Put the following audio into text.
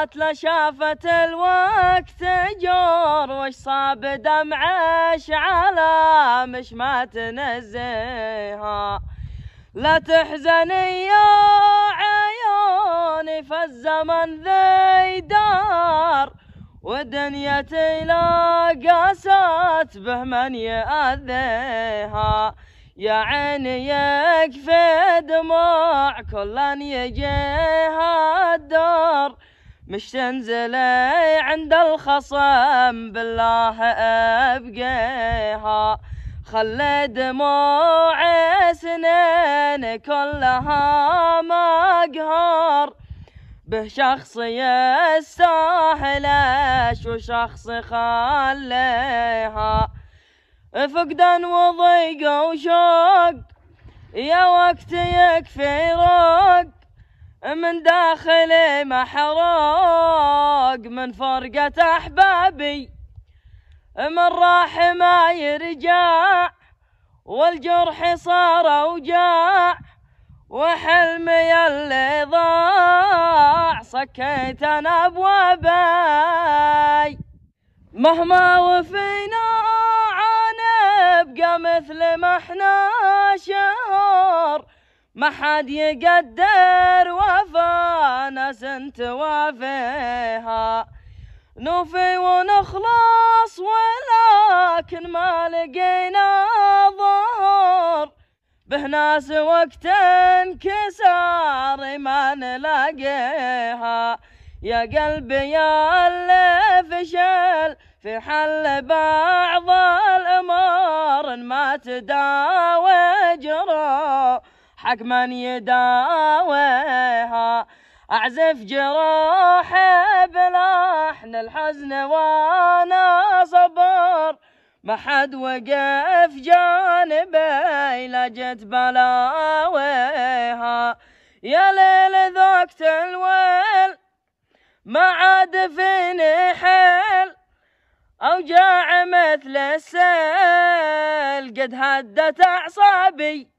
صارت لشافت الوقت جور، وش صاب دمعش على مش ما تنزيها. لا تحزني يا عيوني فالزمن ذي دار، ودنيتي لا قاست به من يأذيها. يا عيني يكفي دموع كلن يجيها الدار، مش تنزلي عند الخصم بالله ابقيها. خلي دموع سنين كلها مقهار، به شخص يستاهلش وشخص خليها. فقدان وضيق وشوق يا وقت يكفي روق، من داخلي محروق من فرقة أحبابي. من راح ما يرجع والجرح صار أوجاع، وحلمي اللي ضاع صكيت أنا أبوابي. مهما وفينا نبقى مثل ما احنا شهور، ما حد يقدر وفانا سنت وافيها. نوفي ونخلص ولكن ما لقينا ظهور، به ناس وقت انكسار ما نلاقيها. يا قلبي يا اللي فشل في حل بعض الأمور، ما تداوي جروح حق من يداويها. أعزف جروحي بلحن الحزن وأنا صبر، ما حد وقف جانبي لا جيت بلاويها. يا ليل ذقت الويل ما عاد فيني حيل، أوجاع مثل السيل قد هدت أعصابي.